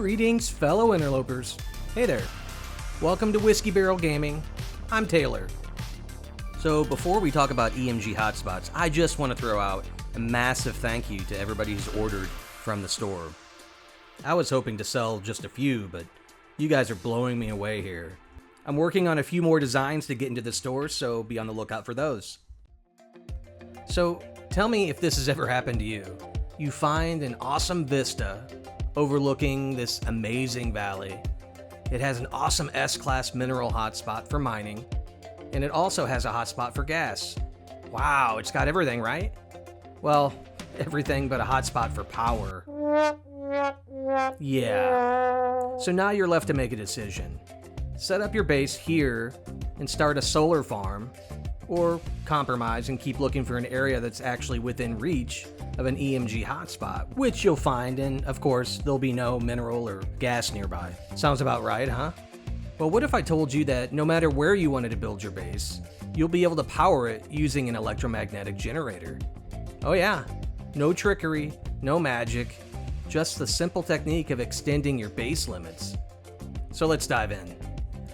Greetings, fellow interlopers. Hey there. Welcome to Whiskey Barrel Gaming. I'm Taylor. So before we talk about EMG hotspots, I just want to throw out a massive thank you to everybody who's ordered from the store. I was hoping to sell just a few, but you guys are blowing me away here. I'm working on a few more designs to get into the store, so be on the lookout for those. So tell me if this has ever happened to you. You find an awesome vista overlooking this amazing valley. It has an awesome S-class mineral hotspot for mining, and it also has a hotspot for gas. Wow, it's got everything, right? Well, everything but a hotspot for power. Yeah. So now you're left to make a decision. Set up your base here and start a solar farm, or compromise and keep looking for an area that's actually within reach of an EMG hotspot, which you'll find, and of course, there'll be no mineral or gas nearby. Sounds about right, huh? Well, what if I told you that no matter where you wanted to build your base, you'll be able to power it using an electromagnetic generator? Oh yeah, no trickery, no magic, just the simple technique of extending your base limits. So let's dive in.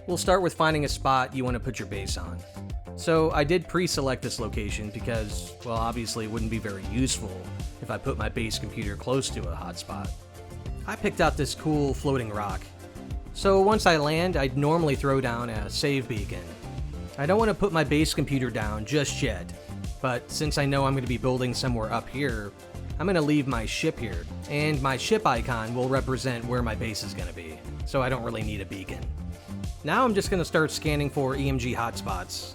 We'll start with finding a spot you want to put your base on. So I did pre-select this location because, well, obviously it wouldn't be very useful if I put my base computer close to a hotspot. I picked out this cool floating rock. So once I land, I'd normally throw down a save beacon. I don't want to put my base computer down just yet, but since I know I'm going to be building somewhere up here, I'm going to leave my ship here, and my ship icon will represent where my base is going to be, so I don't really need a beacon. Now I'm just going to start scanning for EMG hotspots.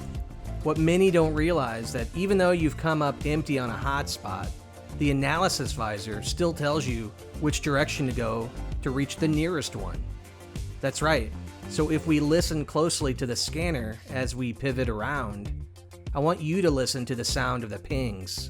What many don't realize that even though you've come up empty on a hotspot, the analysis visor still tells you which direction to go to reach the nearest one. That's right. So if we listen closely to the scanner as we pivot around, I want you to listen to the sound of the pings.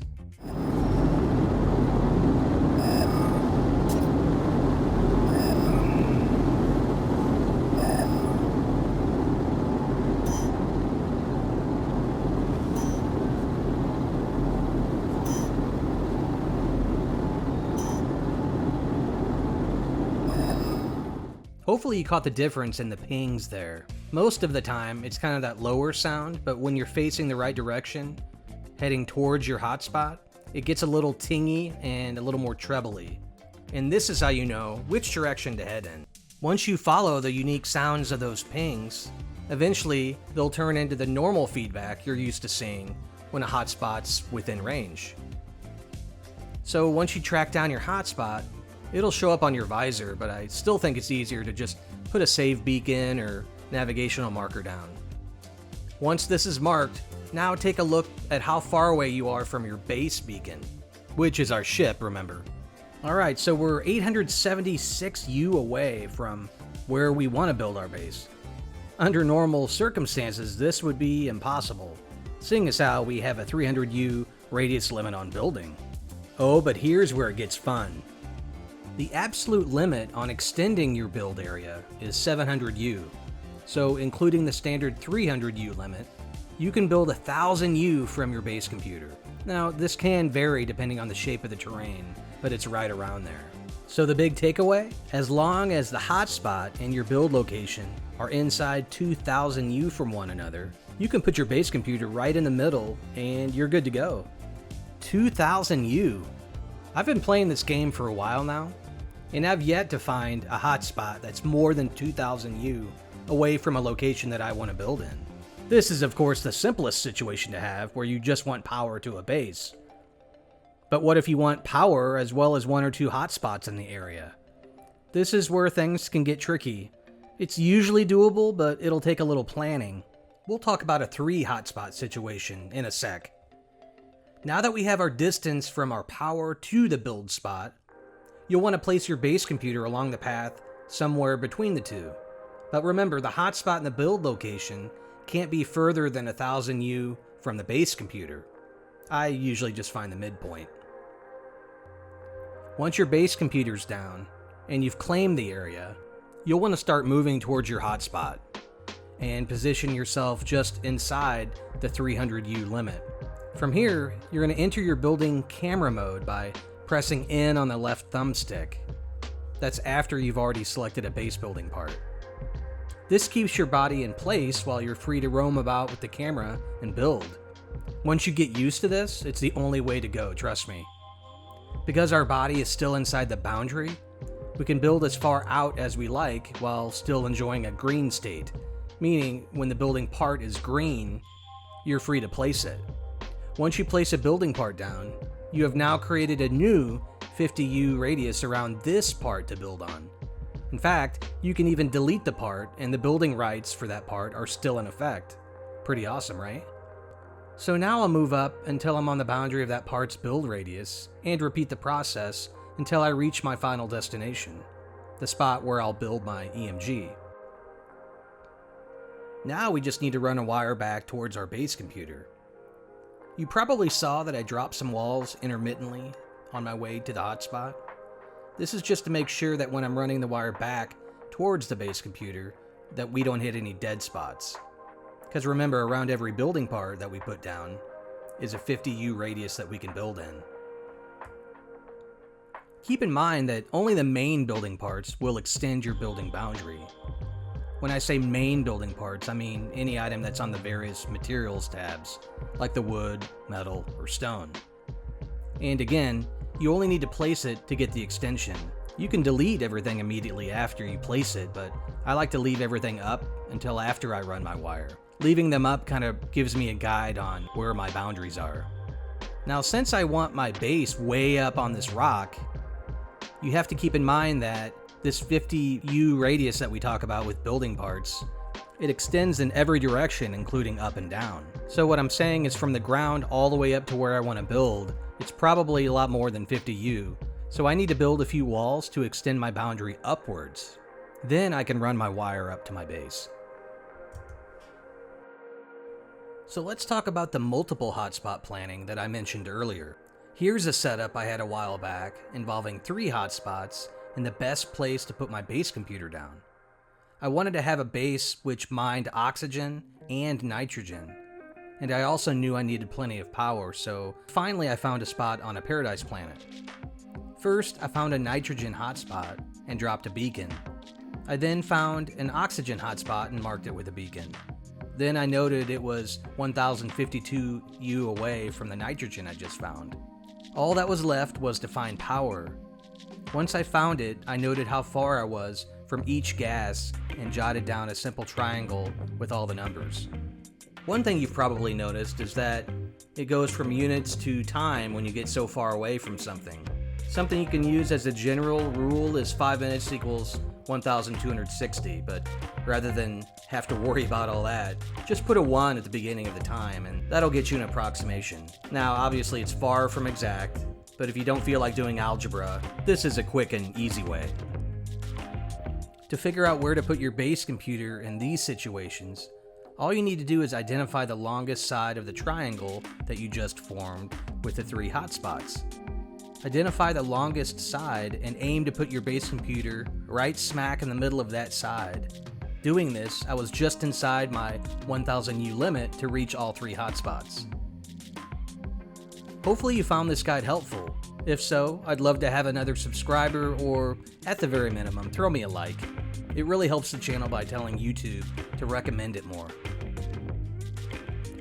Hopefully you caught the difference in the pings there. Most of the time, it's kind of that lower sound, but when you're facing the right direction, heading towards your hotspot, it gets a little tingy and a little more trebly. And this is how you know which direction to head in. Once you follow the unique sounds of those pings, eventually they'll turn into the normal feedback you're used to seeing when a hotspot's within range. So once you track down your hotspot, it'll show up on your visor, but I still think it's easier to just put a save beacon or navigational marker down. Once this is marked, now take a look at how far away you are from your base beacon, which is our ship, remember. Alright, so we're 876 U away from where we want to build our base. Under normal circumstances, this would be impossible, seeing as how we have a 300 U radius limit on building. Oh, but here's where it gets fun. The absolute limit on extending your build area is 700 U, so including the standard 300 U limit, you can build 1,000 U from your base computer. Now, this can vary depending on the shape of the terrain, but it's right around there. So the big takeaway? As long as the hotspot and your build location are inside 2,000 U from one another, you can put your base computer right in the middle and you're good to go. 2,000 U. I've been playing this game for a while now, and I've yet to find a hotspot that's more than 2,000 U away from a location that I want to build in. This is of course the simplest situation to have, where you just want power to a base. But what if you want power as well as one or two hotspots in the area? This is where things can get tricky. It's usually doable, but it'll take a little planning. We'll talk about a 3 hotspot situation in a sec. Now that we have our distance from our power to the build spot, you'll want to place your base computer along the path somewhere between the two. But remember, the hotspot and the build location can't be further than 1,000 U from the base computer. I usually just find the midpoint. Once your base computer's down and you've claimed the area, you'll want to start moving towards your hotspot and position yourself just inside the 300 U limit. From here, you're going to enter your building camera mode by pressing in on the left thumbstick. That's after you've already selected a base building part. This keeps your body in place while you're free to roam about with the camera and build. Once you get used to this, it's the only way to go, trust me. Because our body is still inside the boundary, we can build as far out as we like while still enjoying a green state, meaning when the building part is green, you're free to place it. Once you place a building part down, you have now created a new 50U radius around this part to build on. In fact, you can even delete the part and the building rights for that part are still in effect. Pretty awesome, right? So now I'll move up until I'm on the boundary of that part's build radius and repeat the process until I reach my final destination, the spot where I'll build my EMG. Now we just need to run a wire back towards our base computer. You probably saw that I dropped some walls intermittently on my way to the hotspot. This is just to make sure that when I'm running the wire back towards the base computer, that we don't hit any dead spots. Because remember, around every building part that we put down is a 50U radius that we can build in. Keep in mind that only the main building parts will extend your building boundary. When I say main building parts, I mean any item that's on the various materials tabs, like the wood, metal, or stone. And again, you only need to place it to get the extension. You can delete everything immediately after you place it, but I like to leave everything up until after I run my wire. Leaving them up kind of gives me a guide on where my boundaries are. Now, since I want my base way up on this rock, you have to keep in mind that this 50U radius that we talk about with building parts, it extends in every direction, including up and down. So what I'm saying is from the ground all the way up to where I want to build, it's probably a lot more than 50U. So I need to build a few walls to extend my boundary upwards. Then I can run my wire up to my base. So let's talk about the multiple hotspot planning that I mentioned earlier. Here's a setup I had a while back involving 3 hotspots and the best place to put my base computer down. I wanted to have a base which mined oxygen and nitrogen, and I also knew I needed plenty of power, so finally I found a spot on a paradise planet. First, I found a nitrogen hotspot and dropped a beacon. I then found an oxygen hotspot and marked it with a beacon. Then I noted it was 1052U away from the nitrogen I just found. All that was left was to find power. Once I found it, I noted how far I was from each gas and jotted down a simple triangle with all the numbers. One thing you've probably noticed is that it goes from units to time when you get so far away from something. Something you can use as a general rule is 5 minutes equals 1260, but rather than have to worry about all that, just put a 1 at the beginning of the time and that'll get you an approximation. Now obviously it's far from exact, but if you don't feel like doing algebra, this is a quick and easy way. To figure out where to put your base computer in these situations, all you need to do is identify the longest side of the triangle that you just formed with the 3 hotspots. Identify the longest side and aim to put your base computer right smack in the middle of that side. Doing this, I was just inside my 1000U limit to reach all 3 hotspots. Hopefully you found this guide helpful. If so, I'd love to have another subscriber or, at the very minimum, throw me a like. It really helps the channel by telling YouTube to recommend it more.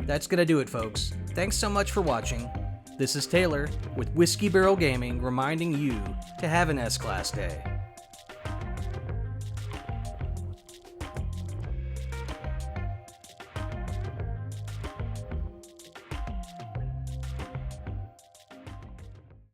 That's gonna do it, folks. Thanks so much for watching. This is Taylor with Whiskey Barrel Gaming reminding you to have an S-Class day.